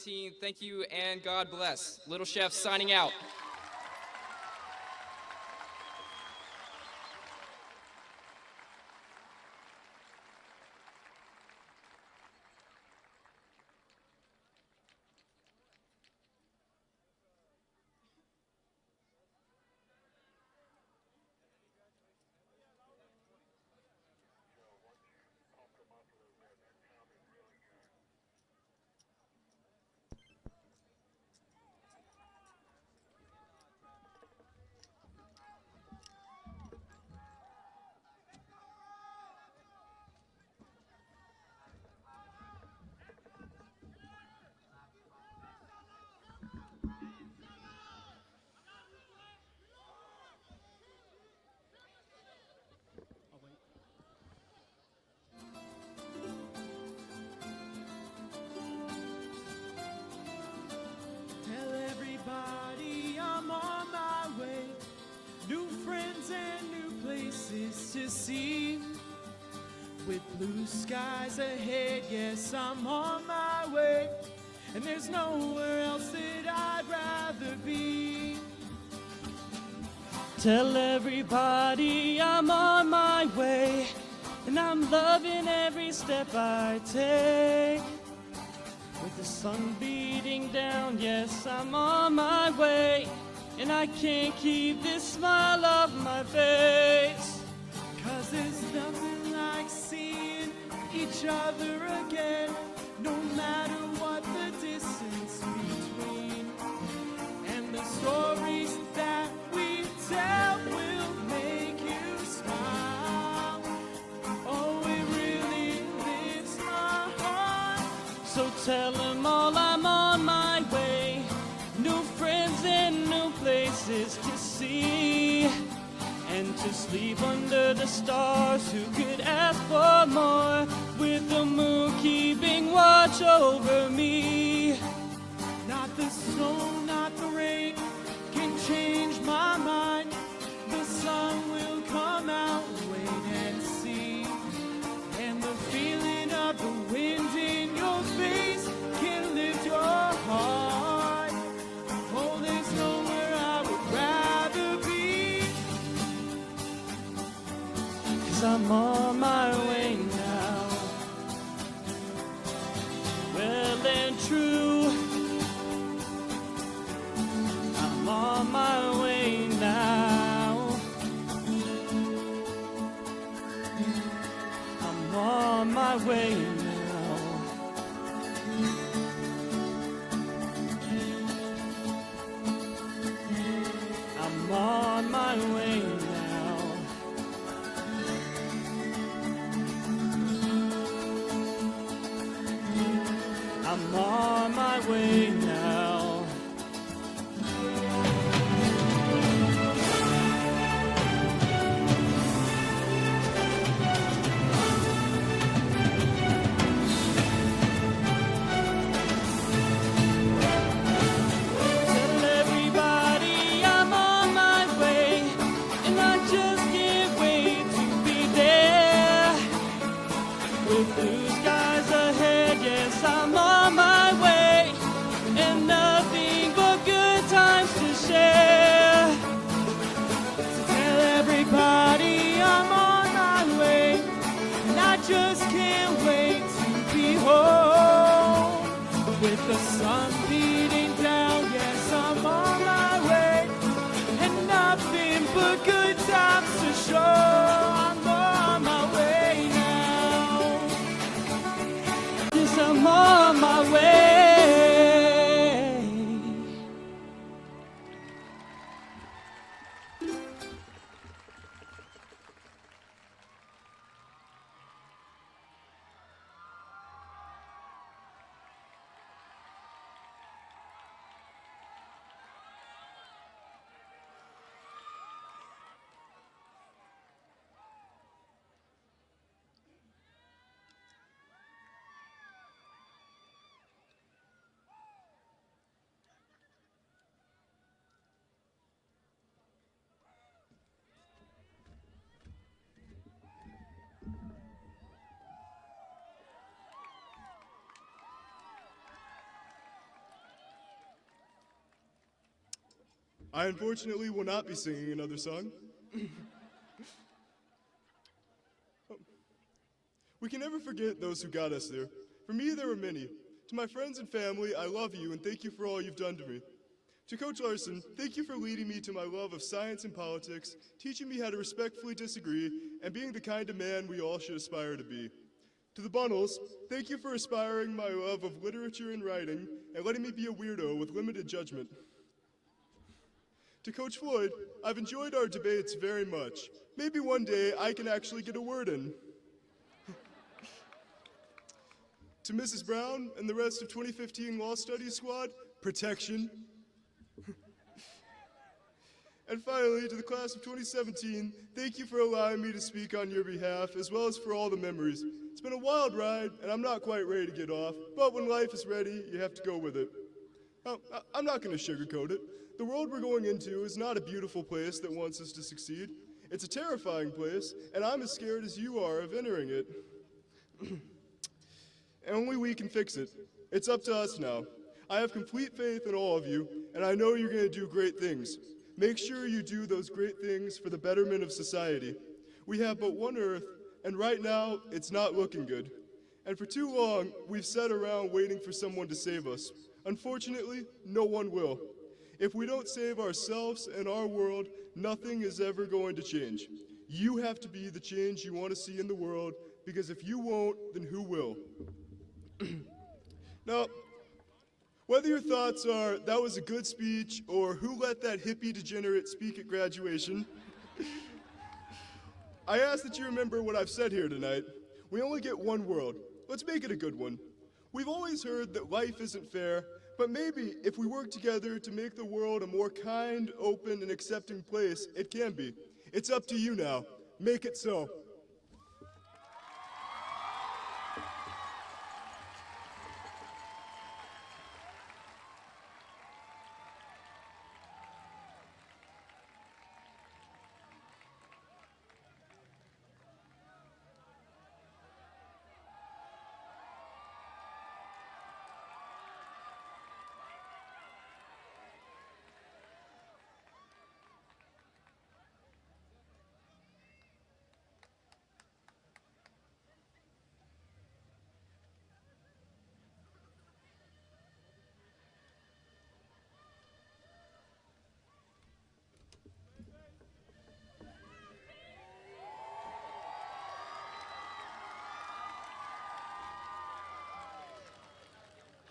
2013. Thank you and God bless. Little Chef signing out. Tell everybody I'm on my way. New friends and new places to see. With blue skies ahead, yes, I'm on my way. And there's nowhere else that I'd rather be. Tell everybody I'm on my way. And I'm loving every step I take. With the sun beating down, yes, I'm on my way. And I can't keep this smile off my face. 'Cause there's nothing like seeing each other again, no matter what the distance between. And the stories that we tell will make you smile. Oh, it really lifts my heart. So tell them all I'm on my way. New friends and new places to see. And to sleep under the stars, who could ask for more? With the moon keeping watch over me. Not the snow, not the rain can change my mind. The sun will come out, wait and see. And the feeling of the wind in your face can lift your heart. Oh, there's nowhere I would rather be. 'Cause I'm on my way now. Well and true, I'm on my way now. I'm on my way now. I'm on my way now. I'm on my way now. Tell everybody I'm on my way, and I just can't wait to be there. With blue skies ahead, yes, I'm on my way, and nothing but good times to share. So tell everybody I'm on my way, and I just can't wait to be home. With the sun beating down, yes, I'm on my way, and nothing but good times to show. I'm on my way now. Yes, I'm on my way. I unfortunately will not be singing another song. We can never forget those who got us there. For me, there were many. To my friends and family, I love you and thank you for all you've done to me. To Coach Larson, thank you for leading me to my love of science and politics, teaching me how to respectfully disagree, and being the kind of man we all should aspire to be. To the Bunnells, thank you for inspiring my love of literature and writing and letting me be a weirdo with limited judgment. To Coach Floyd, I've enjoyed our debates very much. Maybe one day I can actually get a word in. To Mrs. Brown and the rest of 2015 Law Studies Squad, protection. And finally, to the class of 2017, thank you for allowing me to speak on your behalf, as well as for all the memories. It's been a wild ride, and I'm not quite ready to get off, but when life is ready, you have to go with it. Now, I'm not going to sugarcoat it. The world we're going into is not a beautiful place that wants us to succeed. It's a terrifying place, and I'm as scared as you are of entering it. Only we can fix it. It's up to us now. I have complete faith in all of you, and I know you're going to do great things. Make sure you do those great things for the betterment of society. We have but one Earth, and right now, it's not looking good. And for too long, we've sat around waiting for someone to save us. Unfortunately, no one will. If we don't save ourselves and our world, nothing is ever going to change. You have to be the change you want to see in the world, because if you won't, then who will? Now, whether your thoughts are, that was a good speech, or who let that hippie degenerate speak at graduation, I ask that you remember what I've said here tonight. We only get one world. Let's make it a good one. We've always heard that life isn't fair, but maybe if we work together to make the world a more kind, open, and accepting place, it can be. It's up to you now. Make it so.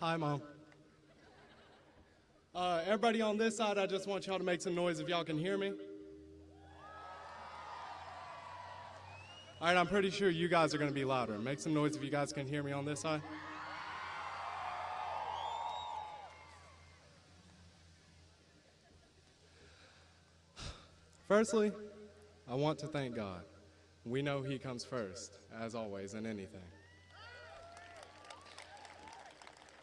Hi, Mom. Everybody on this side, I just want y'all to make some noise if y'all can hear me. All right, I'm pretty sure you guys are going to be louder. Make some noise if you guys can hear me on this side. Firstly, I want to thank God. We know He comes first, as always, in anything.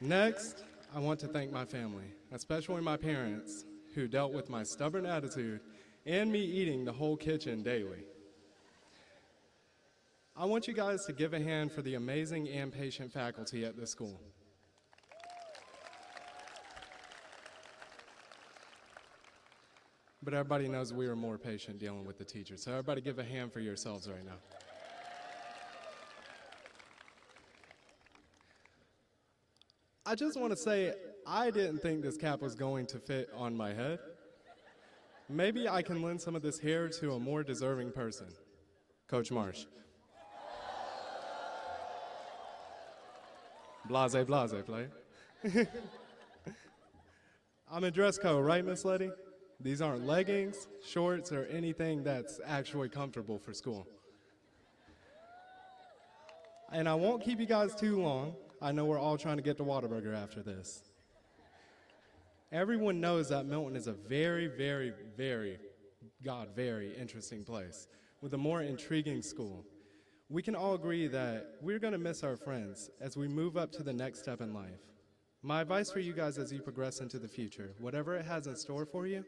Next, I want to thank my family, especially my parents, who dealt with my stubborn attitude and me eating the whole kitchen daily. I want you guys to give a hand for the amazing and patient faculty at this school. But everybody knows we are more patient dealing with the teachers, so everybody give a hand for yourselves right now. I just want to say, I didn't think this cap was going to fit on my head. Maybe I can lend some of this hair to a more deserving person. Coach Marsh. Blase, blase, player. I'm in dress code, right, Miss Letty? These aren't leggings, shorts, or anything that's actually comfortable for school. And I won't keep you guys too long. I know we're all trying to get to Whataburger after this. Everyone knows that Milton is a very, very, very, very interesting place with a more intriguing school. We can all agree that we're going to miss our friends as we move up to the next step in life. My advice for you guys as you progress into the future, whatever it has in store for you,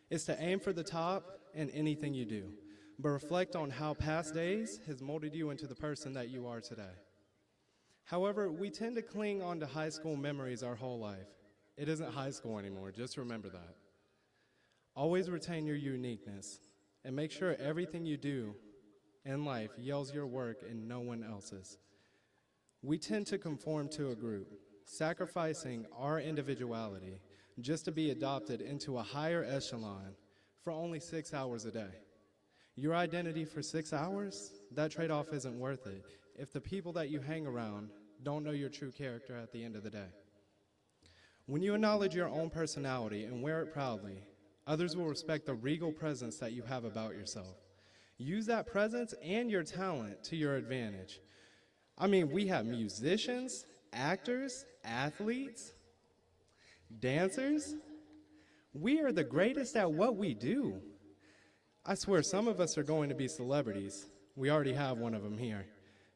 is to aim for the top in anything you do, but reflect on how past days has molded you into the person that you are today. However, we tend to cling on to high school memories our whole life. It isn't high school anymore, just remember that. Always retain your uniqueness and make sure everything you do in life yells your work and no one else's. We tend to conform to a group, sacrificing our individuality just to be adopted into a higher echelon for only 6 hours a day. Your identity for 6 hours? That trade-off isn't worth it if the people that you hang around don't know your true character at the end of the day. When you acknowledge your own personality and wear it proudly, others will respect the regal presence that you have about yourself. Use that presence and your talent to your advantage. I mean, we have musicians, actors, athletes, dancers. We are the greatest at what we do. I swear some of us are going to be celebrities. We already have one of them here.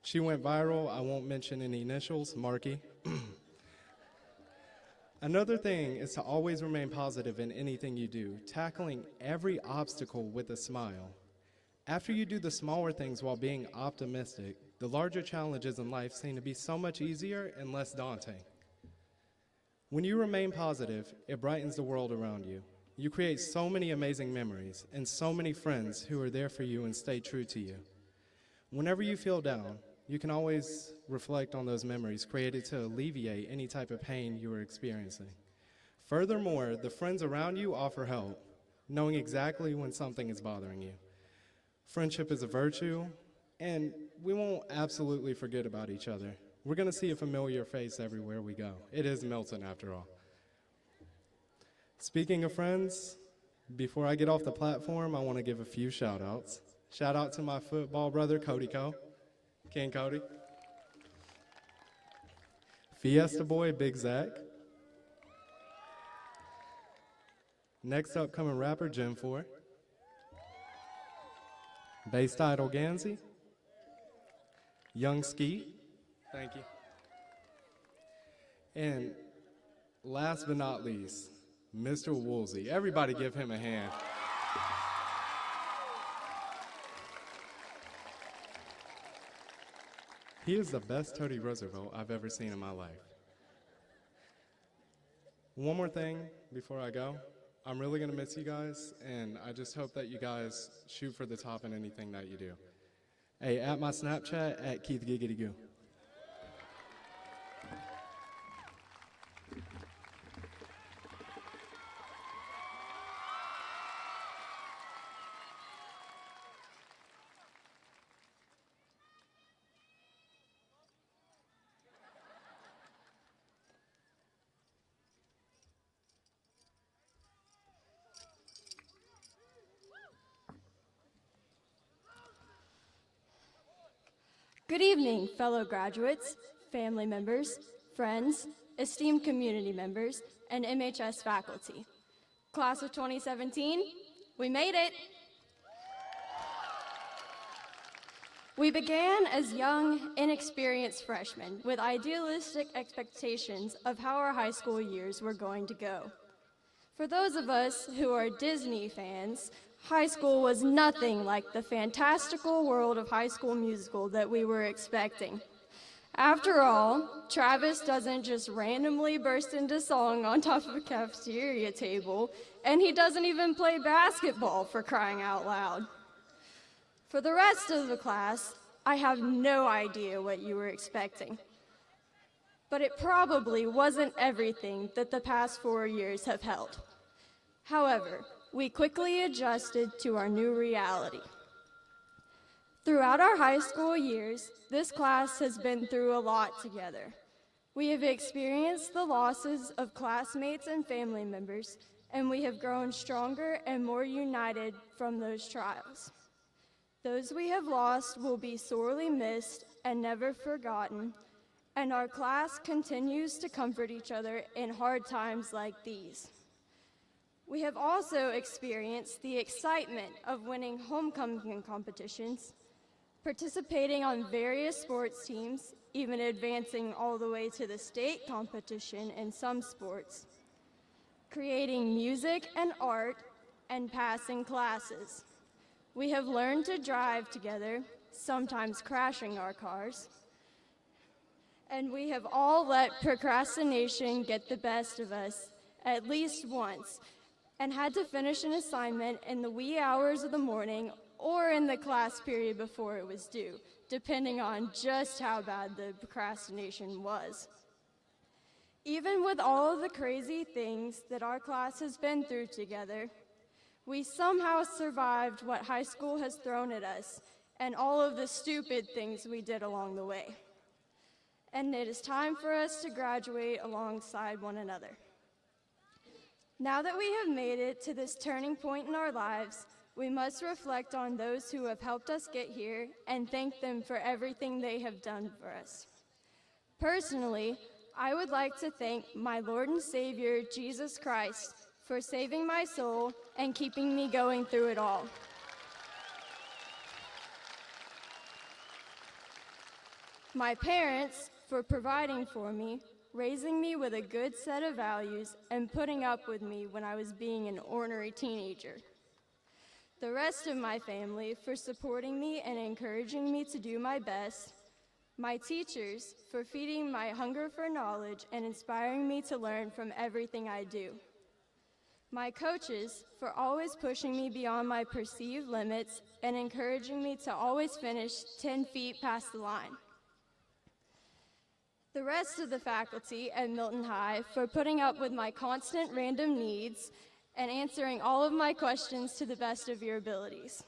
She went viral. I won't mention any initials, Marky. Another thing is to always remain positive in anything you do, tackling every obstacle with a smile. After you do the smaller things while being optimistic, the larger challenges in life seem to be so much easier and less daunting. When you remain positive, it brightens the world around you. You create so many amazing memories and so many friends who are there for you and stay true to you. Whenever you feel down, you can always reflect on those memories created to alleviate any type of pain you are experiencing. Furthermore, the friends around you offer help, knowing exactly when something is bothering you. Friendship is a virtue, and we won't absolutely forget about each other. We're going to see a familiar face everywhere we go. It is Milton, after all. Speaking of friends, before I get off the platform, I want to give a few shout-outs. Shout out to my football brother, Cody Co. King Cody. Fiesta Boy, Big Zach. Next upcoming rapper, Jim 4. Bass Title Gansey. Young Skeet. Thank you. And last but not least, Mr. Woolsey. Everybody give him a hand. He is the best Teddy Roosevelt I've ever seen in my life. One more thing before I go. I'm really going to miss you guys, and I just hope that you guys shoot for the top in anything that you do. Hey, at my Snapchat, at Keith Giggity Goo. Good evening, fellow graduates, family members, friends, esteemed community members, and MHS faculty. Class of 2017, we made it. We began as young, inexperienced freshmen with idealistic expectations of how our high school years were going to go. For those of us who are Disney fans, high school was nothing like the fantastical world of High School Musical that we were expecting. After all, Travis doesn't just randomly burst into song on top of a cafeteria table, and he doesn't even play basketball, for crying out loud. For the rest of the class, I have no idea what you were expecting. But it probably wasn't everything that the past 4 years have held. However, we quickly adjusted to our new reality. Throughout our high school years, this class has been through a lot together. We have experienced the losses of classmates and family members, and we have grown stronger and more united from those trials. Those we have lost will be sorely missed and never forgotten, and our class continues to comfort each other in hard times like these. We have also experienced the excitement of winning homecoming competitions, participating on various sports teams, even advancing all the way to the state competition in some sports, creating music and art, and passing classes. We have learned to drive together, sometimes crashing our cars, and we have all let procrastination get the best of us at least once, and had to finish an assignment in the wee hours of the morning or in the class period before it was due, depending on just how bad the procrastination was. Even with all of the crazy things that our class has been through together, we somehow survived what high school has thrown at us and all of the stupid things we did along the way. And it is time for us to graduate alongside one another. Now that we have made it to this turning point in our lives, we must reflect on those who have helped us get here and thank them for everything they have done for us. Personally, I would like to thank my Lord and Savior, Jesus Christ, for saving my soul and keeping me going through it all. My parents for providing for me, raising me with a good set of values, and putting up with me when I was being an ornery teenager. The rest of my family for supporting me and encouraging me to do my best. My teachers for feeding my hunger for knowledge and inspiring me to learn from everything I do. My coaches for always pushing me beyond my perceived limits and encouraging me to always finish 10 feet past the line. The rest of the faculty at Milton High for putting up with my constant random needs and answering all of my questions to the best of your abilities.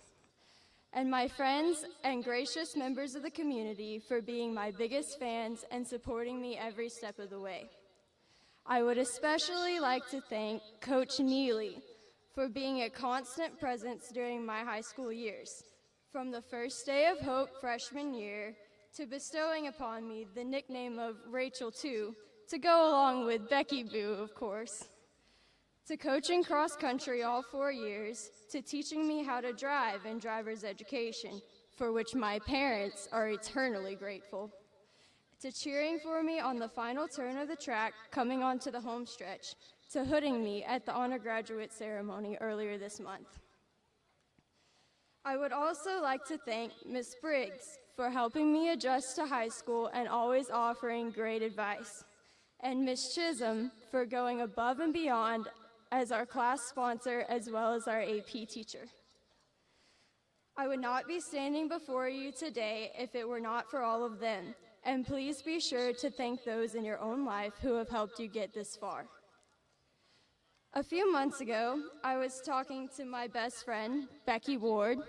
And my friends and gracious members of the community for being my biggest fans and supporting me every step of the way. I would especially like to thank Coach Neely for being a constant presence during my high school years, from the first day of hope freshman year to bestowing upon me the nickname of Rachel 2, to go along with Becky Boo, of course, to coaching cross country all 4 years, to teaching me how to drive in driver's education, for which my parents are eternally grateful, to cheering for me on the final turn of the track coming onto the home stretch, to hooding me at the honor graduate ceremony earlier this month. I would also like to thank Ms. Briggs for helping me adjust to high school and always offering great advice, and Ms. Chisholm for going above and beyond as our class sponsor as well as our AP teacher. I would not be standing before you today if it were not for all of them, and please be sure to thank those in your own life who have helped you get this far. A few months ago, I was talking to my best friend, Becky Ward,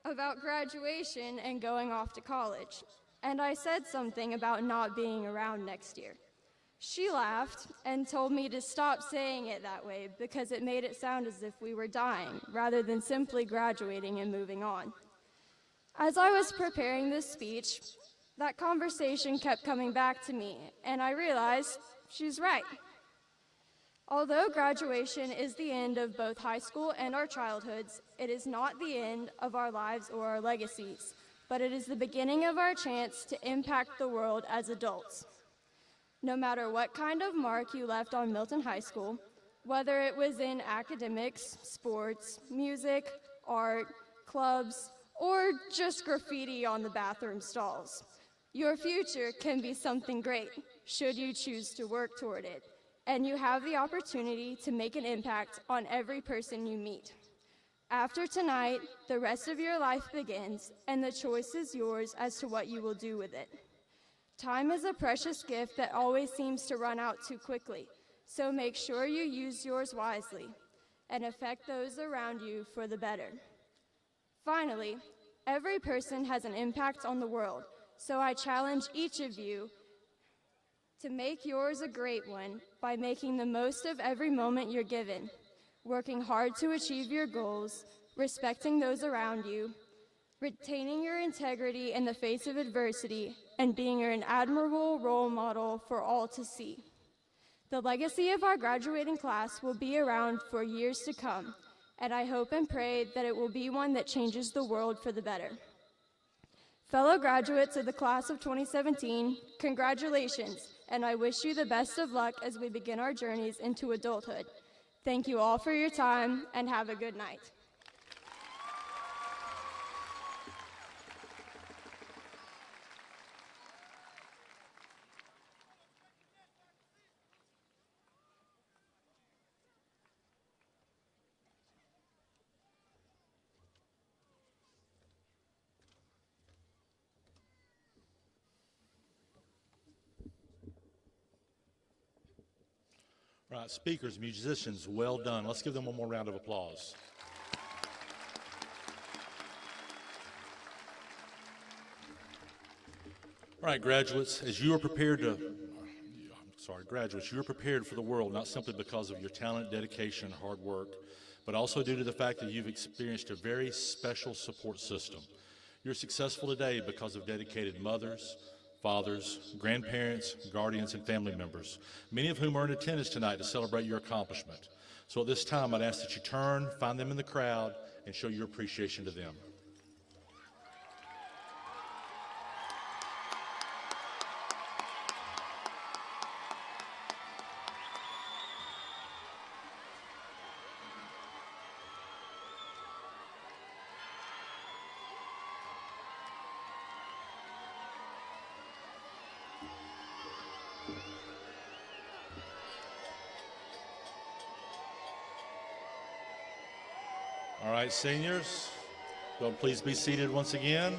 about graduation and going off to college, and I said something about not being around next year. She laughed and told me to stop saying it that way because it made it sound as if we were dying rather than simply graduating and moving on. As I was preparing this speech, that conversation kept coming back to me, and I realized she's right. Although graduation is the end of both high school and our childhoods, it is not the end of our lives or our legacies, but it is the beginning of our chance to impact the world as adults. No matter what kind of mark you left on Milton High School, whether it was in academics, sports, music, art, clubs, or just graffiti on the bathroom stalls, your future can be something great, should you choose to work toward it, and you have the opportunity to make an impact on every person you meet. After tonight, the rest of your life begins, and the choice is yours as to what you will do with it. Time is a precious gift that always seems to run out too quickly, so make sure you use yours wisely and affect those around you for the better. Finally, every person has an impact on the world, so I challenge each of you to make yours a great one by making the most of every moment you're given, working hard to achieve your goals, respecting those around you, retaining your integrity in the face of adversity, and being an admirable role model for all to see. The legacy of our graduating class will be around for years to come, and I hope and pray that it will be one that changes the world for the better. Fellow graduates of the class of 2017, congratulations, and I wish you the best of luck as we begin our journeys into adulthood. Thank you all for your time, and have a good night. All right, speakers, musicians, well done. Let's give them one more round of applause. All right, graduates, you are prepared for the world, not simply because of your talent, dedication, and hard work, but also due to the fact that you've experienced a very special support system. You're successful today because of dedicated mothers, fathers, grandparents, guardians, and family members, many of whom are in attendance tonight to celebrate your accomplishment. So at this time, I'd ask that you turn, find them in the crowd, and show your appreciation to them. All right, seniors, go please be seated once again.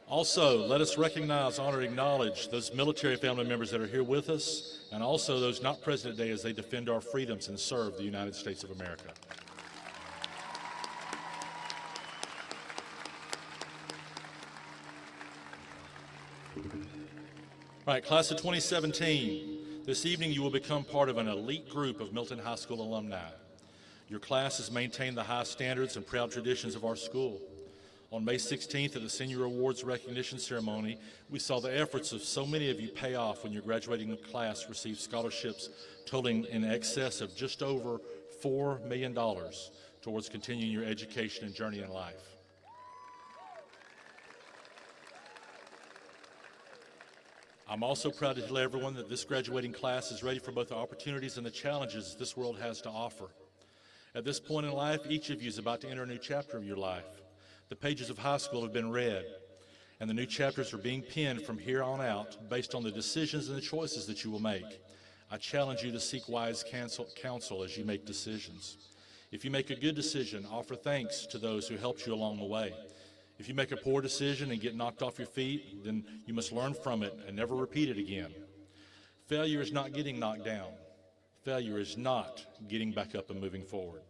Also, let us recognize, honor, and acknowledge those military family members that are here with us, and also those not present today as they defend our freedoms and serve the United States of America. All right, class of 2017, this evening you will become part of an elite group of Milton High School alumni. Your class has maintained the high standards and proud traditions of our school. On May 16th at the Senior Awards Recognition Ceremony, we saw the efforts of so many of you pay off when your graduating class received scholarships totaling in excess of just over $4 million towards continuing your education and journey in life. I'm also proud to tell everyone that this graduating class is ready for both the opportunities and the challenges this world has to offer. At this point in life, each of you is about to enter a new chapter of your life. The pages of high school have been read, and the new chapters are being penned from here on out based on the decisions and the choices that you will make. I challenge you to seek wise counsel as you make decisions. If you make a good decision, offer thanks to those who helped you along the way. If you make a poor decision and get knocked off your feet, then you must learn from it and never repeat it again. Failure is not getting knocked down. Failure is not getting back up and moving forward.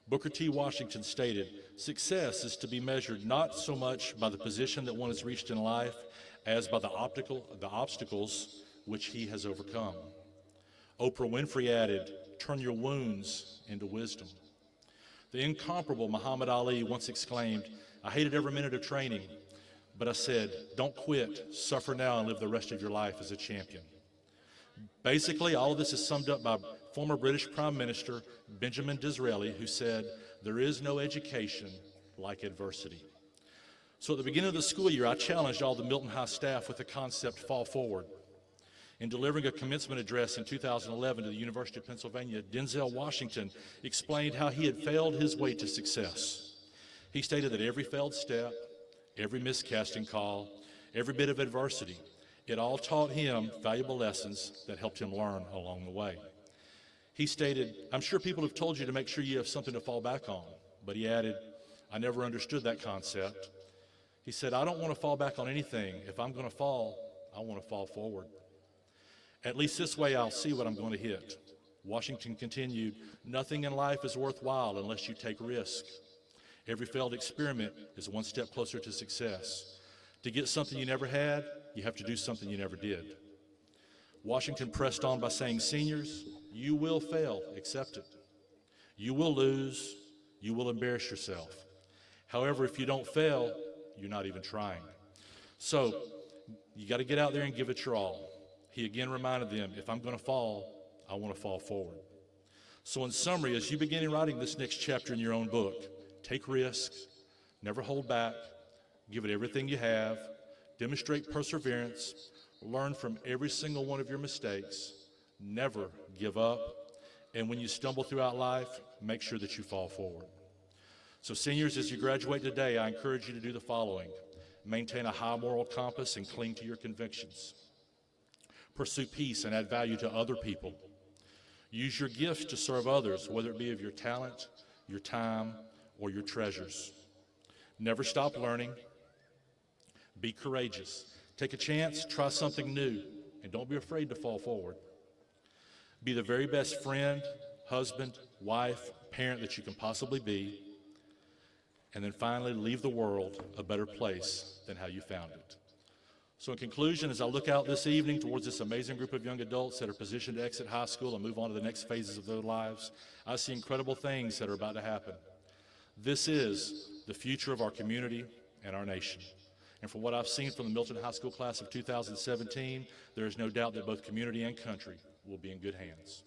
Booker T. Washington stated, "Success is to be measured not so much by the position that one has reached in life as by the obstacles which he has overcome." Oprah Winfrey added, "Turn your wounds into wisdom." The incomparable Muhammad Ali once exclaimed, "I hated every minute of training, but I said, don't quit, suffer now, and live the rest of your life as a champion." Basically, all of this is summed up by former British Prime Minister Benjamin Disraeli, who said, "There is no education like adversity." So at the beginning of the school year, I challenged all the Milton High staff with the concept, fall forward. In delivering a commencement address in 2011 to the University of Pennsylvania, Denzel Washington explained how he had failed his way to success. He stated that every failed step, every missed casting call, every bit of adversity, it all taught him valuable lessons that helped him learn along the way. He stated, "I'm sure people have told you to make sure you have something to fall back on," but he added, "I never understood that concept." He said, "I don't want to fall back on anything. If I'm going to fall, I want to fall forward. At least this way I'll see what I'm going to hit." Washington continued, "Nothing in life is worthwhile unless you take risk. Every failed experiment is one step closer to success. To get something you never had, you have to do something you never did." Washington pressed on by saying, "Seniors, you will fail, accept it. You will lose, you will embarrass yourself. However, if you don't fail, you're not even trying. So you got to get out there and give it your all." He again reminded them, "If I'm going to fall, I want to fall forward." So in summary, as you begin writing this next chapter in your own book, take risks, never hold back, give it everything you have, demonstrate perseverance, learn from every single one of your mistakes, never give up, and when you stumble throughout life, make sure that you fall forward. So seniors, as you graduate today, I encourage you to do the following. Maintain a high moral compass and cling to your convictions. Pursue peace and add value to other people. Use your gifts to serve others, whether it be of your talent, your time, or your treasures. Never stop learning. Be courageous. Take a chance, try something new, and don't be afraid to fall forward. Be the very best friend, husband, wife, parent that you can possibly be. And then finally, leave the world a better place than how you found it. So in conclusion, as I look out this evening towards this amazing group of young adults that are positioned to exit high school and move on to the next phases of their lives, I see incredible things that are about to happen. This is the future of our community and our nation. And from what I've seen from the Milton High School class of 2017, there is no doubt that both community and country will be in good hands.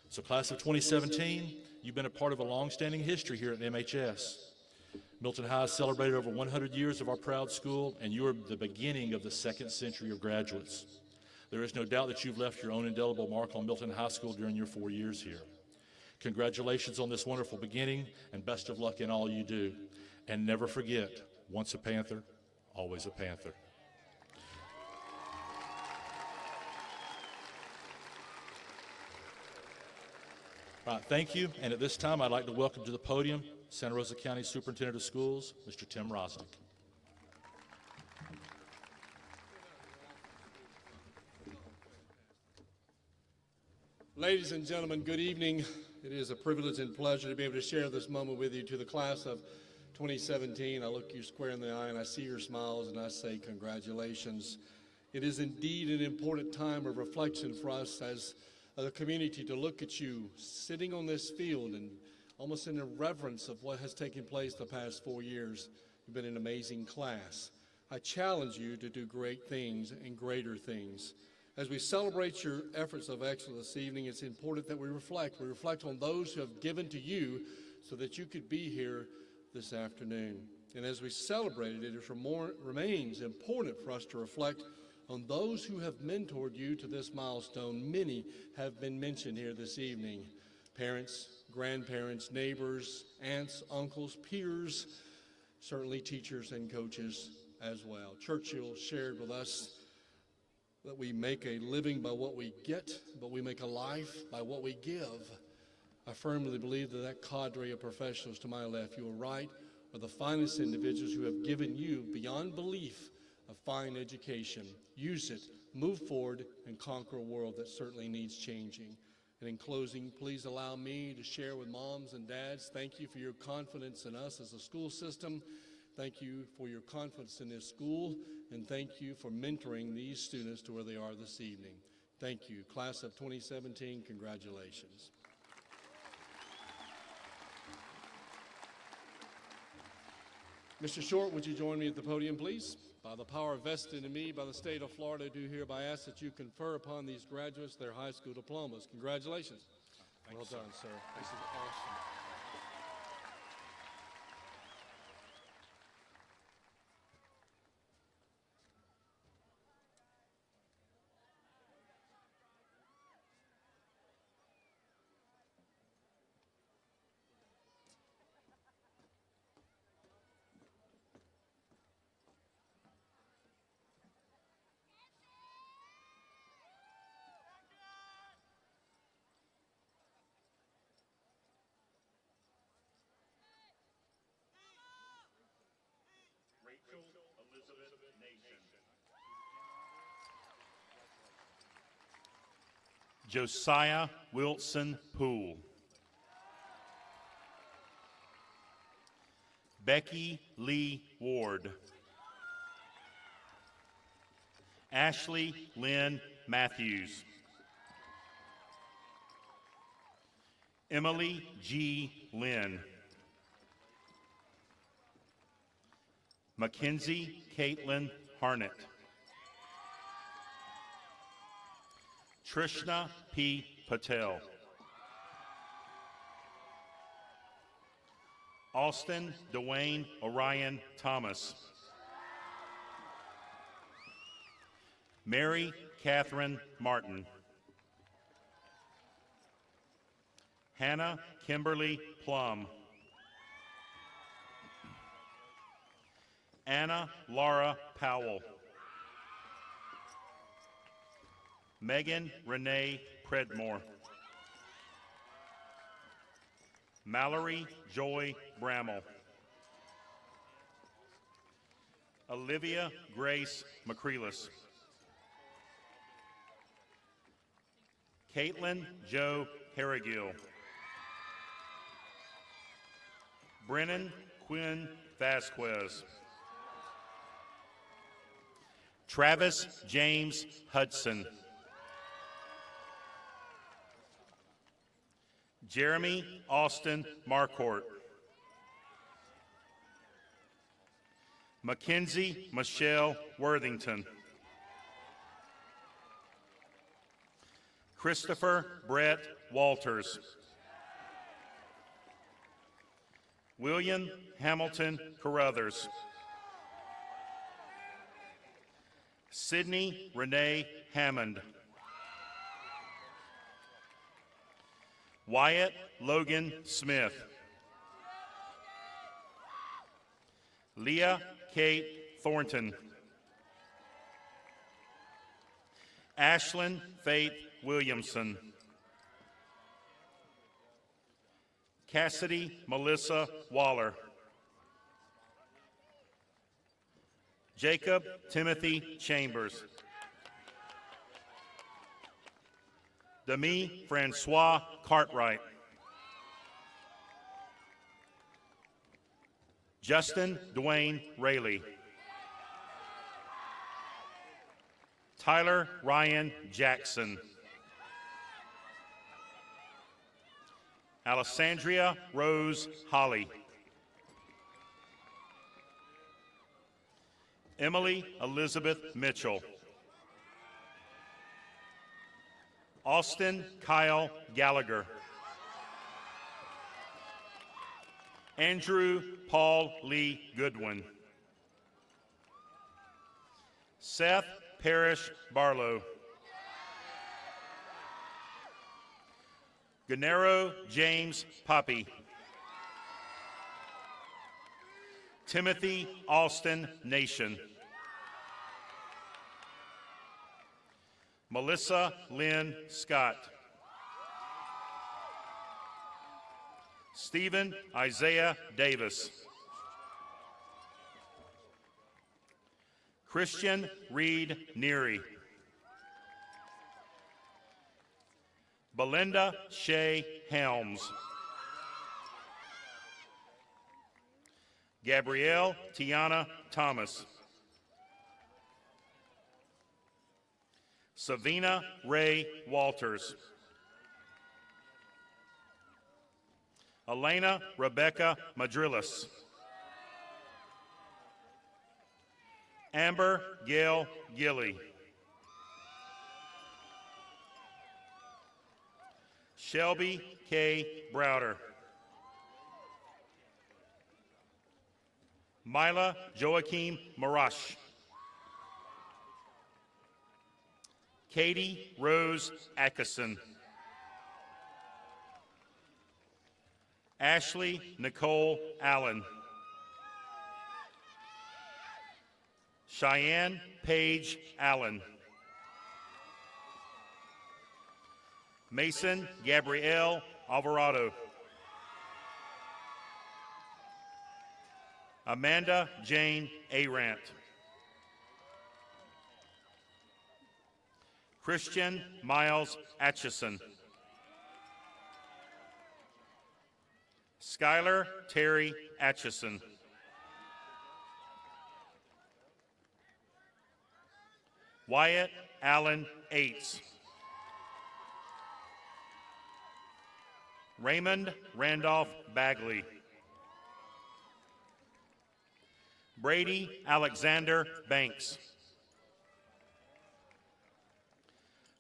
So class of 2017, you've been a part of a long-standing history here at MHS. Milton High has celebrated over 100 years of our proud school, and you are the beginning of the second century of graduates. There is no doubt that you've left your own indelible mark on Milton High School during your 4 years here. Congratulations on this wonderful beginning, and best of luck in all you do. And never forget, once a Panther, always a Panther. All right, thank you. And at this time, I'd like to welcome to the podium Santa Rosa County Superintendent of Schools, Mr. Tim Rosnick. Ladies and gentlemen, good evening. It is a privilege and pleasure to be able to share this moment with you. To the class of 2017, I look you square in the eye and I see your smiles and I say congratulations. It is indeed an important time of reflection for us as a community to look at you sitting on this field and almost in a reverence of what has taken place the past 4 years. You've been an amazing class. I challenge you to do great things and greater things. As we celebrate your efforts of excellence this evening, it's important that we reflect. We reflect on those who have given to you so that you could be here this afternoon. And as we celebrate it, remains important for us to reflect on those who have mentored you to this milestone. Many have been mentioned here this evening. Parents, grandparents, neighbors, aunts, uncles, peers, certainly teachers and coaches as well. Churchill shared with us that we make a living by what we get, but we make a life by what we give. I firmly believe that that cadre of professionals to my left, you are right, are the finest individuals who have given you, beyond belief, a fine education. Use it, move forward, and conquer a world that certainly needs changing. And in closing, please allow me to share with moms and dads, thank you for your confidence in us as a school system. Thank you for your confidence in this school, and thank you for mentoring these students to where they are this evening. Thank you. Class of 2017, congratulations. Mr. Short, would you join me at the podium, please? By the power vested in me by the state of Florida, I do hereby ask that you confer upon these graduates their high school diplomas. Congratulations. Well done, sir. This is awesome. Josiah Wilson Poole. Becky Lee Ward. Ashley Lynn Matthews. Emily G. Lynn. Mackenzie Caitlin Harnett. Trishna P. Patel. Austin Dwayne Orion Thomas. Mary Catherine Martin. Hannah Kimberly Plum. Anna Laura Powell. Megan Renee Predmore. Mallory Joy Bramall. Olivia Grace McCreelis. Caitlin Joe Harrigill. Brennan Quinn Vasquez. Travis James Hudson. Jeremy Austin Marcourt. Mackenzie Michelle Worthington. Christopher Brett Walters. William Hamilton Carruthers. Sydney Renee Hammond. Wyatt Logan Smith. Leah Kate Thornton. Ashlyn Faith Williamson. Cassidy Melissa Waller. Jacob Timothy Chambers. Demi Francois Cartwright. Justin Dwayne Rayleigh. Tyler Ryan Jackson. Alessandria Rose Holly. Emily Elizabeth Mitchell. Austin Kyle Gallagher. Andrew Paul Lee Goodwin. Seth Parrish Barlow. Gennaro James Poppy. Timothy Austin Nation. Melissa Lynn Scott. Stephen Isaiah Davis. Christian Reed Neary. Belinda Shea Helms. Gabrielle Tiana Thomas. Savina Ray Walters. Elena Rebecca Madrillas. Amber Gail Gilly. Shelby K. Browder. Mila Joachim Marash. Katie Rose Atkinson. Ashley Nicole Allen. Cheyenne Paige Allen. Mason Gabrielle Alvarado. Amanda Jane Arant. Christian Miles Atchison. Skylar Terry Atchison. Wyatt Allen Aites. Raymond Randolph Bagley. Brady Alexander Banks.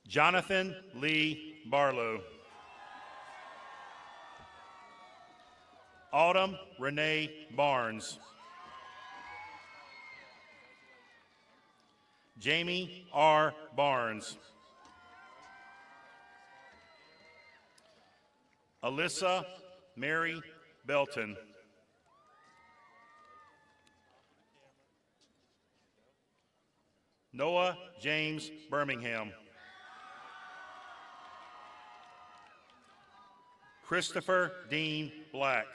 Jonathan Lee Barlow. Autumn Renee Barnes. Jamie R. Barnes. Alyssa Mary Belton. Noah James Birmingham. Christopher Dean Black.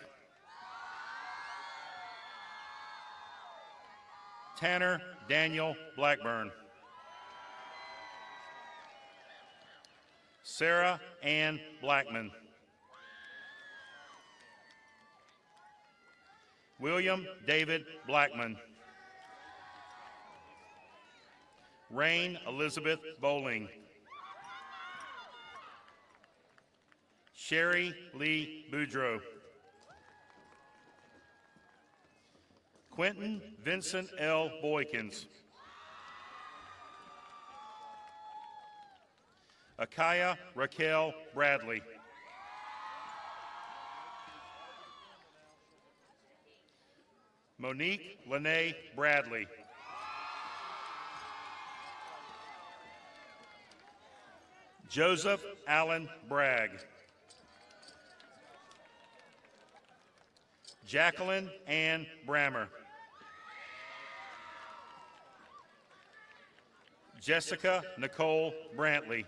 Tanner Daniel Blackburn. Sarah Ann Blackman. William David Blackman. Rain Elizabeth Bowling. Sherry Lee Boudreau. Quentin Vincent L. Boykins. Akaya Raquel Bradley. Monique Lene Bradley. Joseph Allen Bragg. Jacqueline Ann Brammer. Jessica Nicole Brantley.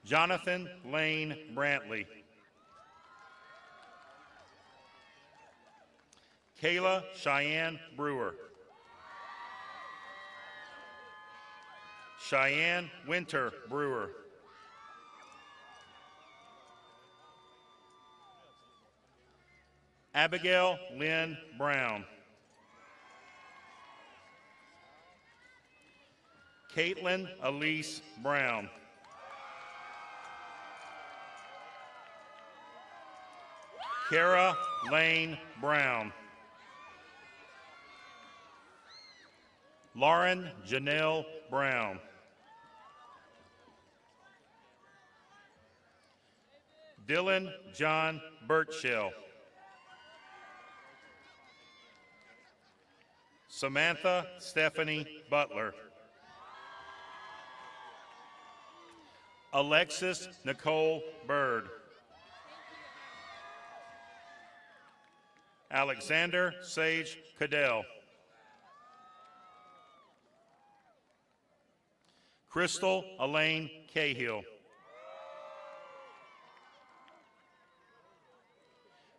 Jonathan Lane Brantley. Kayla Cheyenne Brewer. Cheyenne Winter Brewer. Abigail Lynn Brown. Caitlin Elise Brown. Kara Lane Brown. Lauren Janelle Brown. Dylan John Birchshell. Samantha Stephanie Butler. Alexis Nicole Bird. Alexander Sage Cadell. Crystal Elaine Cahill.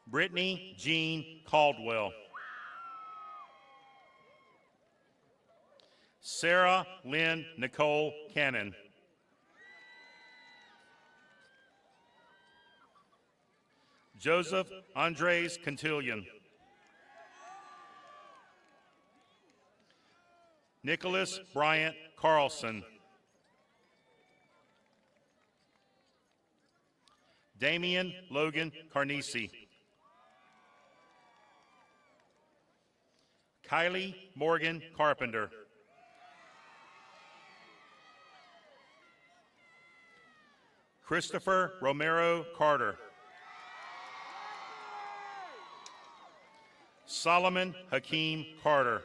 Brittany Jean Caldwell. Sarah Lynn Nicole Cannon. Joseph Andres Cantillion. Nicholas Bryant Carlson. Damian Logan Carnesi. Kylie Morgan Carpenter. Christopher Romero Carter. Solomon Hakeem Carter.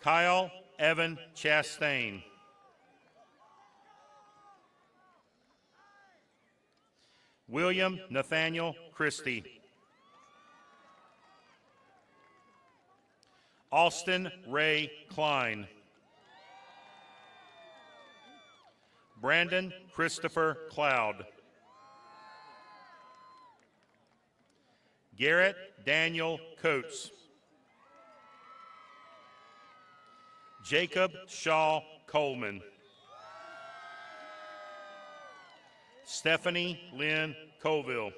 Kyle Evan Chastain. William Nathaniel Christie. Austin Ray Klein. Brandon Christopher Cloud. Garrett Daniel Coates. Jacob Shaw Coleman. Stephanie Lynn Colville.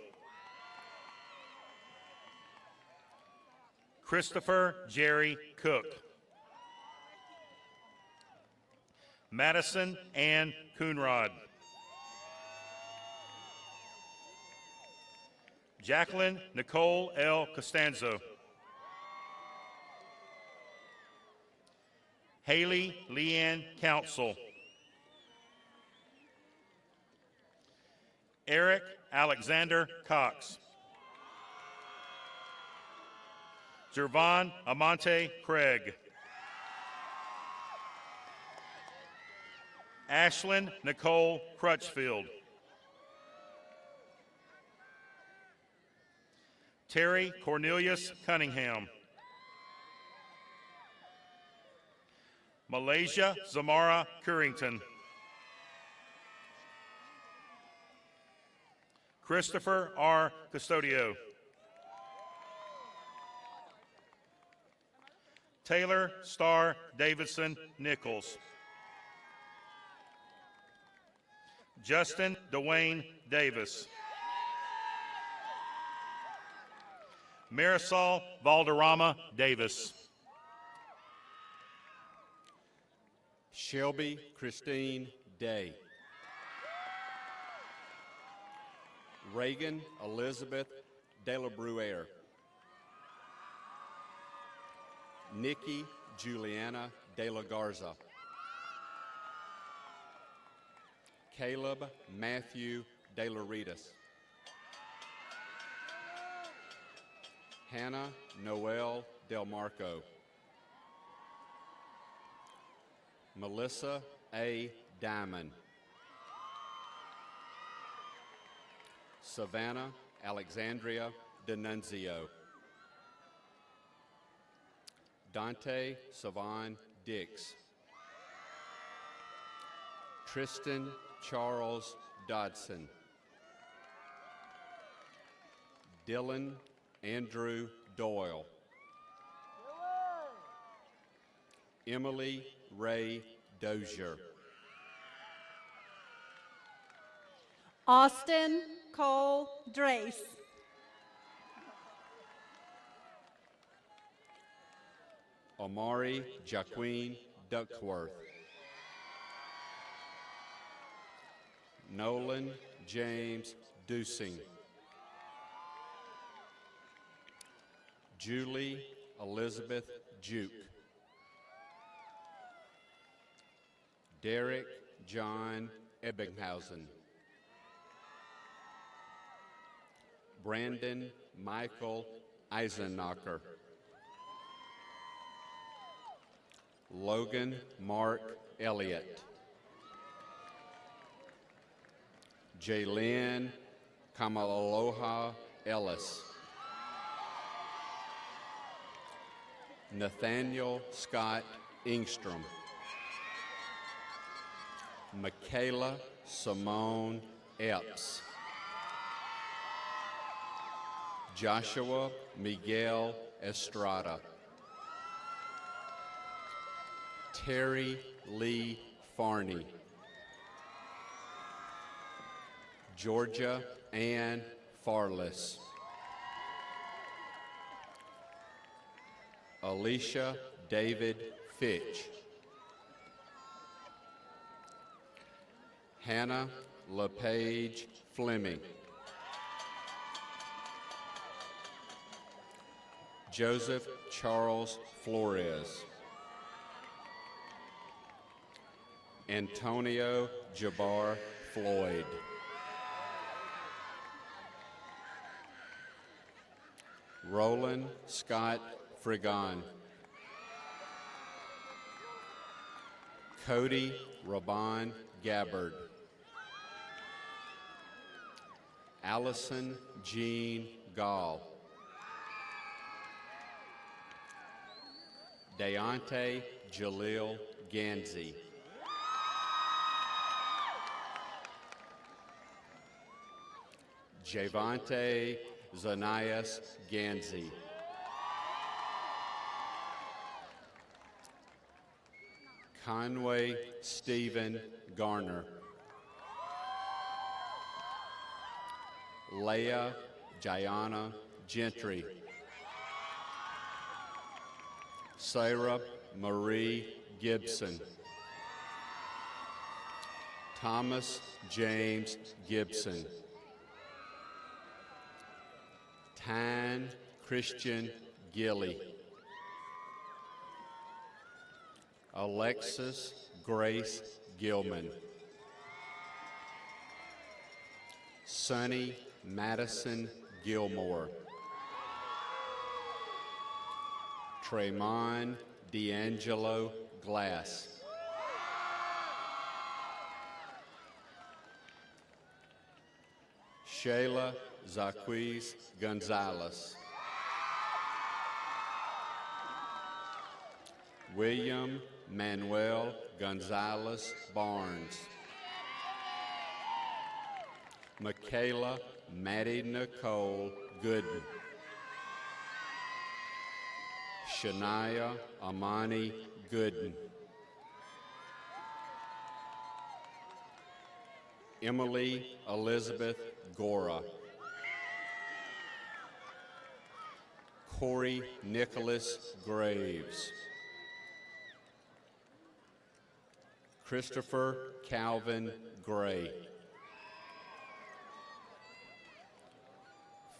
Christopher Jerry Cook. Madison Ann Coonrod. Jacqueline Nicole L. Costanzo. Haley Leanne Council. Eric Alexander Cox. Jervon Amante Craig. Ashlyn Nicole Crutchfield. Terry Cornelius Cunningham. Malaysia Zamara Currington. Christopher R. Custodio. Taylor Starr Davidson Nichols. Justin Dwayne Davis. Marisol Valderrama Davis. Shelby Christine Day. Reagan Elizabeth De La Bruere. Nikki Juliana De La Garza. Caleb Matthew De La Ritas. Hannah Noel Del Marco. Melissa A. Diamond. Savannah Alexandria D'Annunzio. Dante Savon Dix. Tristan Charles Dodson. Dylan Andrew Doyle. Emily Ray Dozier. Austin Cole Drace. Amari Jaqueen Duckworth. Nolan James Dusing. Julie Elizabeth Juke. Derek John Ebbinghausen. Brandon Michael Eisenacher. Logan Mark Elliott. Jaylyn Kamaloha Ellis. Nathaniel Scott Ingstrom. Michaela Simone Epps. Joshua Miguel Estrada. Terry Lee Farney. Georgia Ann Farless. Alicia David Fitch. Hannah LePage Fleming. Joseph Charles Flores. Antonio Jabbar Floyd. Roland Scott Frigon. Cody Raban Gabbard. Allison Jean Gall. Deontay Jalil Ganzi. Javante Zanias Ganzi. Conway Stephen Garner. Leah Jayana Gentry. Sarah Marie Gibson. Thomas James Gibson. Tyne Christian Gilly. Alexis Grace Gilman. Sonny Madison Gilmore. Tremont D'Angelo Glass. Shayla Zaquiz Gonzalez. William Manuel Gonzalez Barnes. Michaela Maddie Nicole Gooden. Shania Amani Gooden. Emily Elizabeth Gora. Corey Nicholas Graves. Christopher Calvin Gray.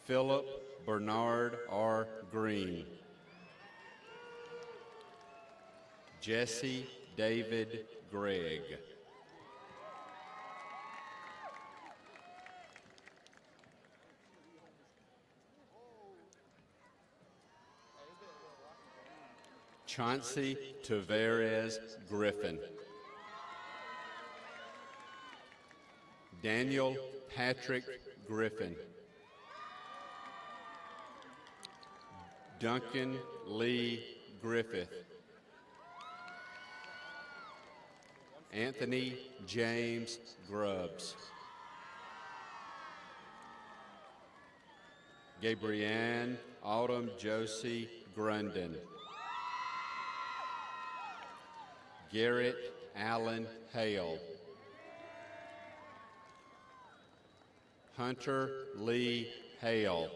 Philip Bernard R. Green. Jesse David Gregg. Chauncey Tavares Griffin. Daniel Patrick Griffin. Duncan Lee Griffith. Anthony James Grubbs. Gabrianne Autumn Josie Grunden. Garrett Allen Hale. Hunter Lee Hale.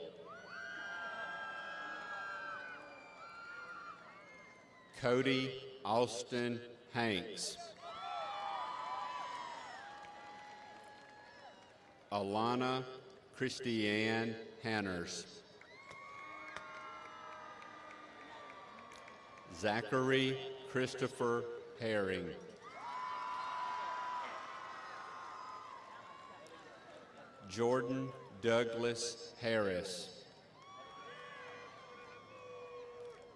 Cody Austin Hanks. Alana Christiane Hanners. Zachary Christopher Herring. Jordan Douglas Harris.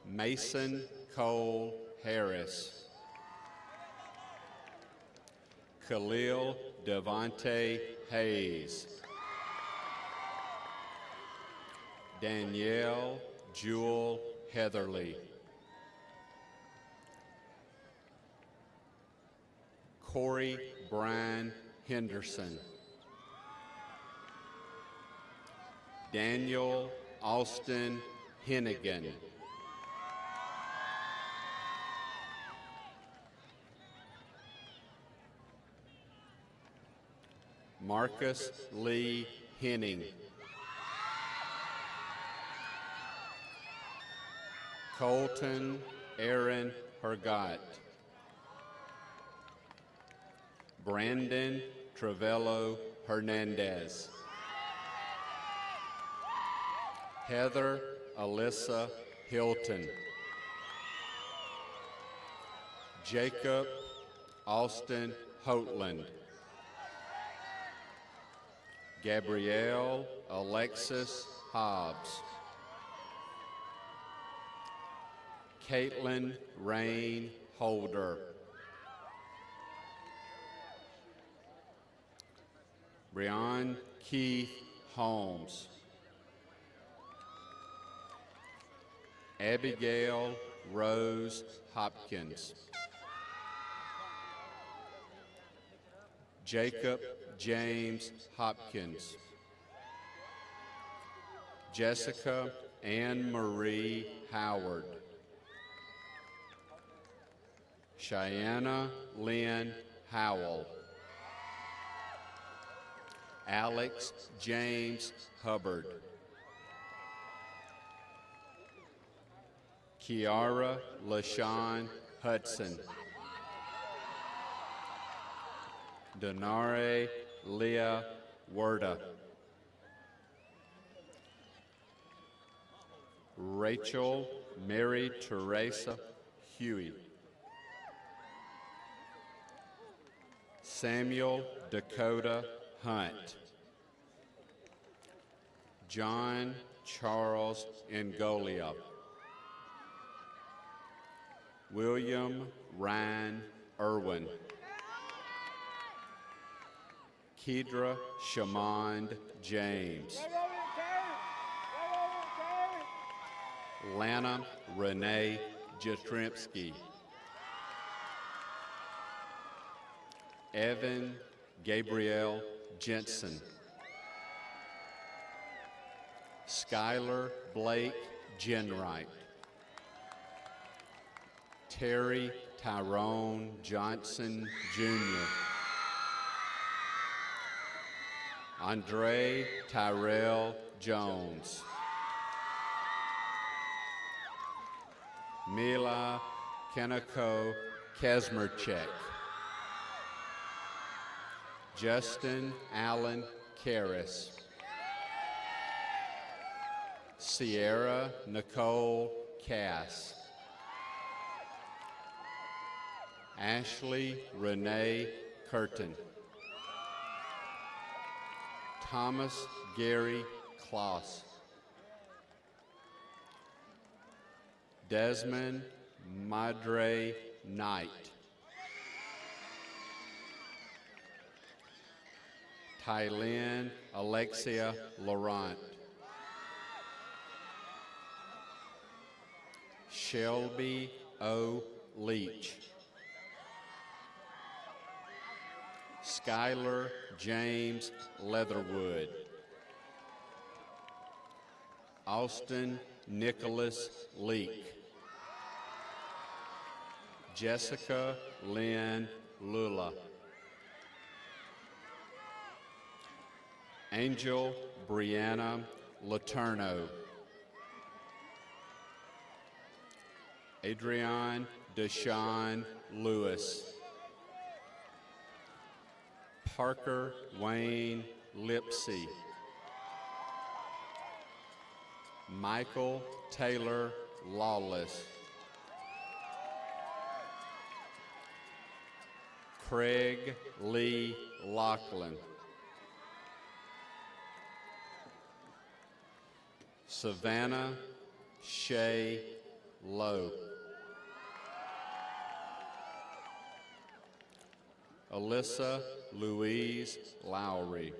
Mason Cole Harris. Khalil Devontae Hayes. Danielle Jewel Heatherly. Corey Brian Henderson. Daniel Austin Hennigan. Marcus Lee Henning. Colton Aaron Hergott. Brandon Travello Hernandez. Heather Alyssa Hilton. Jacob Austin Hoatland. Gabrielle Alexis Hobbs. Caitlin Rain Holder. Breon Keith Holmes. Abigail Rose Hopkins. Jacob James Hopkins. Jessica Ann Marie Howard. Cheyenne Lynn Howell. Alex James Hubbard. Kiara LaShawn Hudson. Denare Leah Werda. Rachel Mary Teresa Huey. Samuel Dakota Hunt. John Charles Ngolia. William Ryan Irwin. Kedra Shamond James. Lana Renee Jastrzemski. Evan Gabriel Jensen. Skylar Blake Jenwright, Terry Tyrone Johnson Jr., Andre Tyrell Jones, Mila Kanako Kesmerchek, Justin Allen Karras, Sierra Nicole Cass, Ashley Renee Curtin, Thomas Gary Kloss, Desmond Madre Knight, Tylynn Alexia Laurent, Shelby O. Leach, Skylar James Leatherwood, Austin Nicholas Leak, Jessica Lynn Lula, Angel Brianna Laterno, Adrian Deshawn Lewis, Parker Wayne Lipsey, Michael Taylor Lawless, Craig Lee Lachlan, Savannah Shay Lowe, Alyssa Louise Lowry,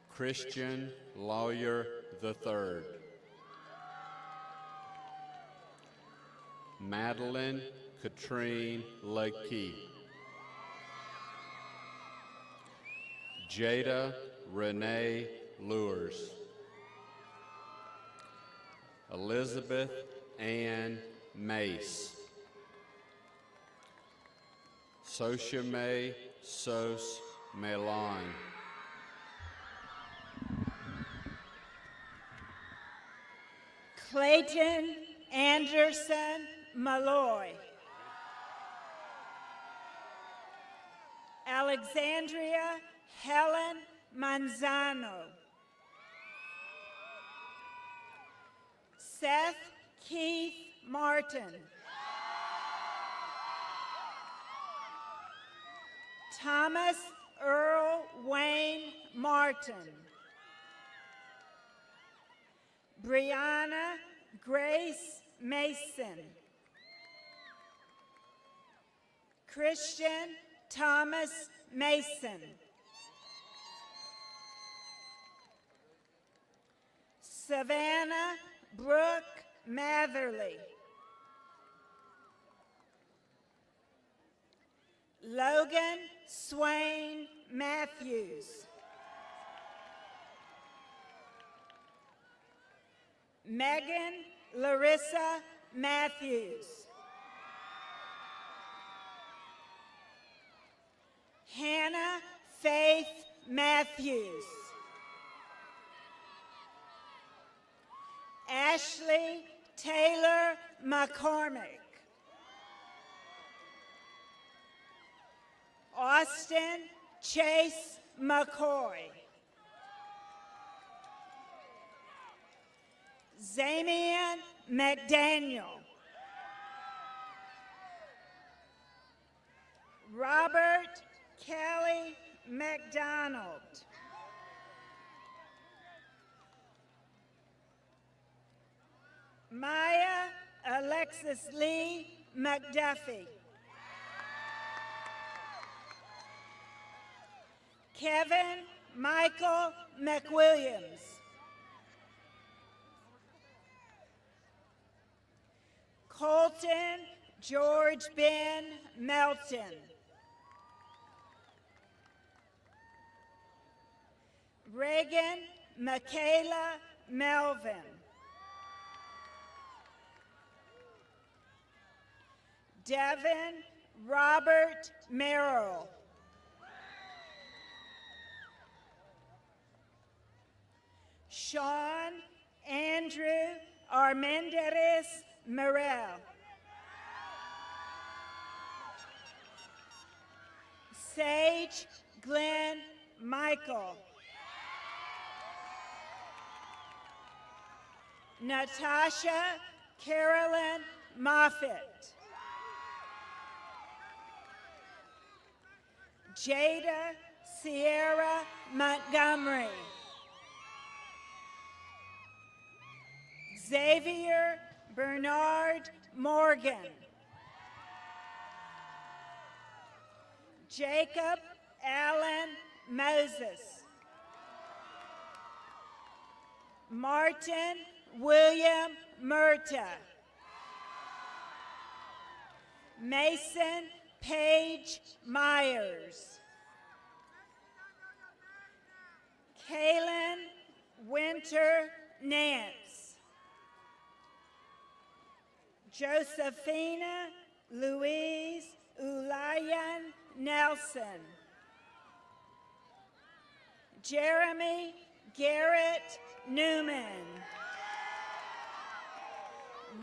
Christian Lawyer III, Madeline Katrine Lakey, Jada Renee Lures, Elizabeth Ann Mace, Soshame Sos Melon, Clayton Anderson Malloy, Alexandria Helen Manzano, Seth Keith Martin, Thomas Earl Wayne Martin, Brianna Grace Mason, Christian Thomas Mason, Savannah Brooke Matherly, Logan Swain Matthews, Megan Larissa Matthews, Hannah Faith Matthews, Ashley Taylor McCormick, Austin Chase McCoy, Zamian McDaniel, Robert Kelly McDonald, Maya Alexis Lee McDuffie, Kevin Michael McWilliams, Colton George Ben Melton, Reagan Michaela Melvin. Devin Robert Merrill. Sean Andrew Armendariz Morel. Sage Glenn Michael. Natasha Carolyn Moffitt. Jada Sierra Montgomery. Xavier Bernard Morgan. Jacob Allen Moses. Martin William Murta. Mason Paige Myers. Kaylin Winter Nance. Josephina Louise Ulayan Nelson. Jeremy Garrett Newman.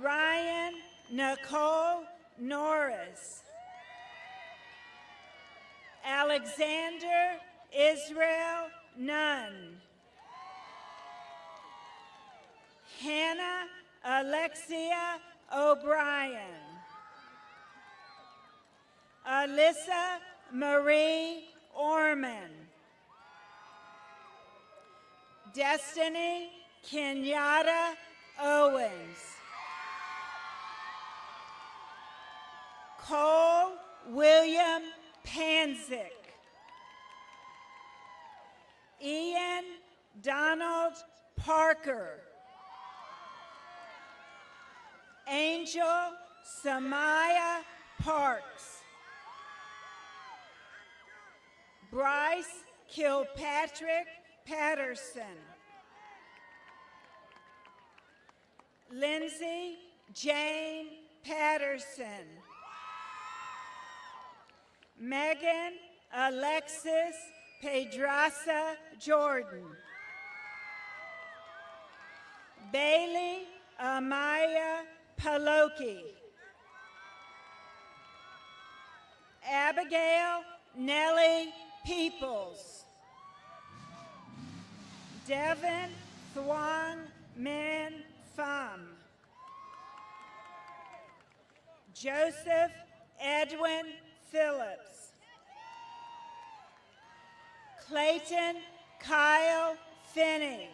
Ryan Nicole Norris. Alexander Israel Nunn. Hannah Alexia O'Brien. Alyssa Marie Orman. Destiny Kenyatta Owens. Cole William Panzik. Ian Donald Parker. Angel Samaya Parks. Bryce Kilpatrick Patterson. Lindsay Jane Patterson. Megan Alexis Pedraza Jordan. Bailey Amaya Paloki. Abigail Nellie Peoples. Devin Thuong Min Pham. Joseph Edwin Phillips. Clayton Kyle Finney.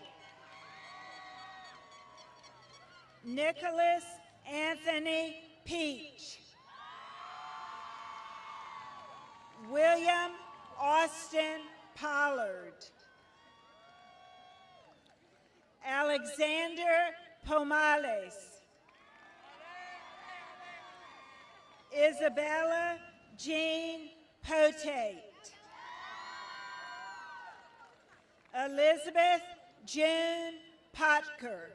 Nicholas Anthony Peach. William Austin Pollard. Alexander Pomales. Isabella Jean Potate. Elizabeth June Potker.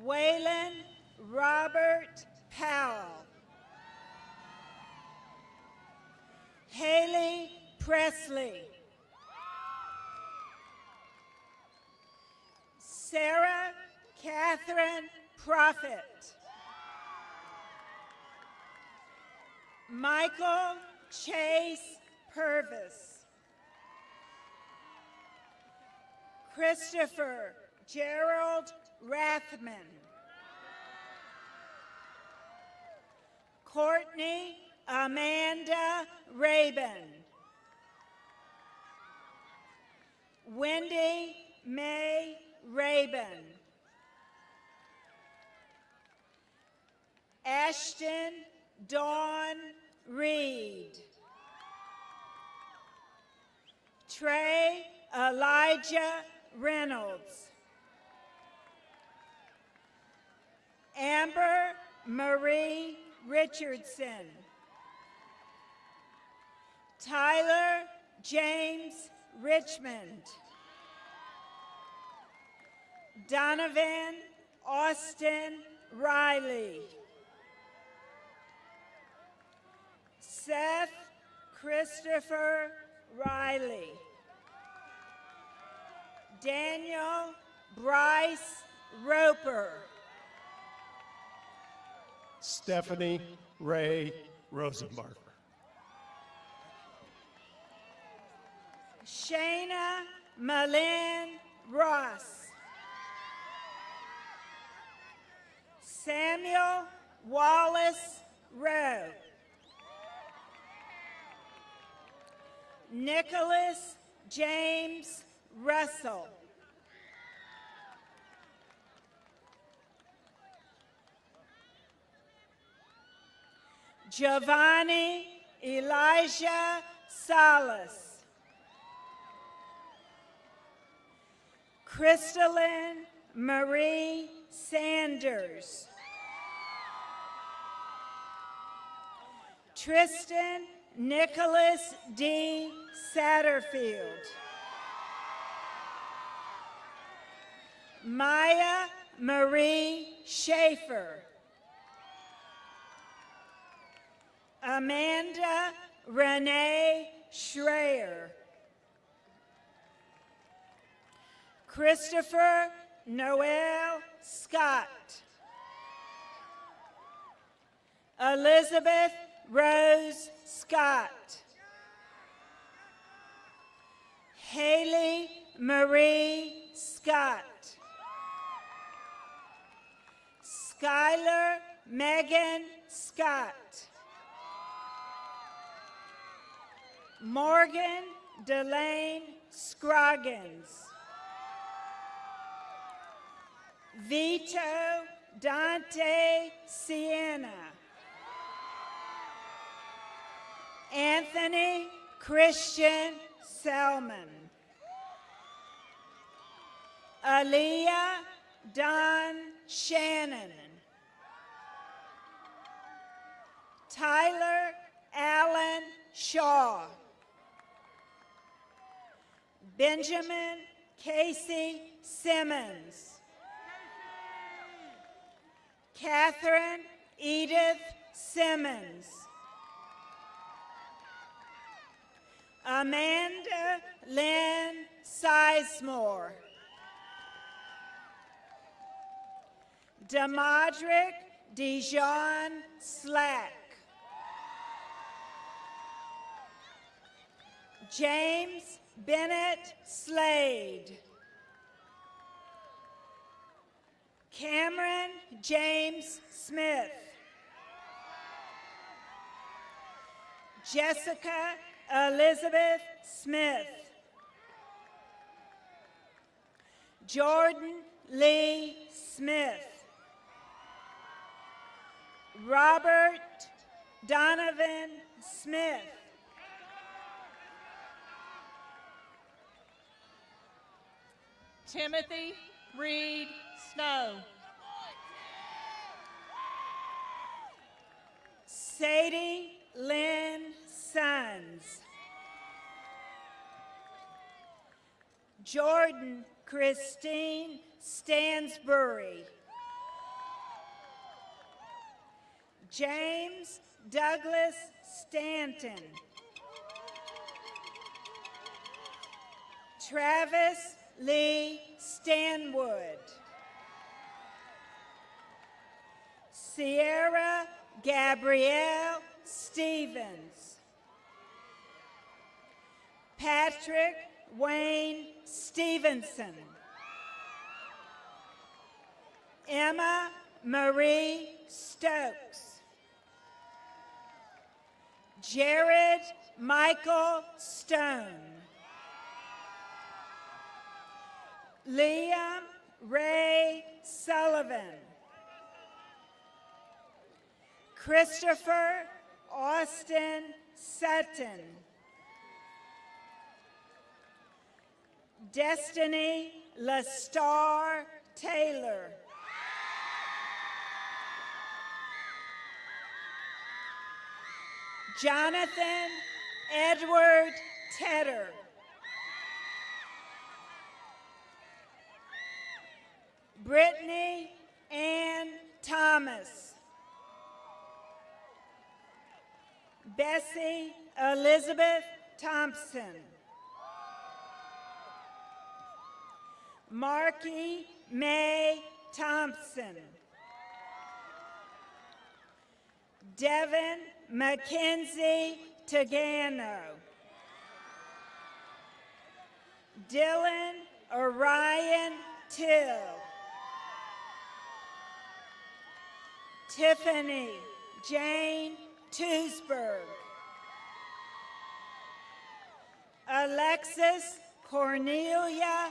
Waylon Robert Powell. Haley Presley. Sarah Catherine Prophet. Michael Chase Purvis. Christopher Gerald Rathman. Courtney Amanda Rabin. Wendy May Rabin. Ashton Dawn Reed. Trey Elijah Reynolds. Amber Marie Richardson. Tyler James Richmond. Donovan Austin Riley. Seth Christopher Riley. Daniel Bryce Roper. Stephanie Ray Rosenbarger. Shayna Malin Ross. Samuel Wallace Rowe. Nicholas James Russell. Giovanni Elijah Salas. Crystalline Marie Sanders. Tristan Nicholas D. Satterfield. Maya Marie Schaefer. Amanda Renee Schreier. Christopher Noel Scott. Elizabeth Rose Scott. Haley Marie Scott. Skylar Megan Scott. Morgan Delane Scroggins. Vito Dante Sienna. Anthony Christian Selman. Aaliyah Don Shannon. Tyler Allen Shaw. Benjamin Casey Simmons. Catherine Edith Simmons. Amanda Lynn Sizemore. Demadrick Dijon Slack. James Bennett Slade. Cameron James Smith. Jessica Elizabeth Smith. Jordan Lee Smith. Robert Donovan Smith. Timothy Reed Snow. Sadie Lynn Sons. Jordan Christine Stansbury. James Douglas Stanton. Travis Lee Stanwood. Sierra Gabrielle Stevens. Patrick Wayne Stevenson. Emma Marie Stokes. Jared Michael Stone. Liam Ray Sullivan. Christopher Austin Sutton. Destiny LaStar Taylor. Jonathan Edward Tedder. Brittany Ann Thomas. Bessie Elizabeth Thompson. Marky May Thompson. Devin Mackenzie Tagano. Dylan Orion Till. Tiffany Jane Tusberg. Alexis Cornelia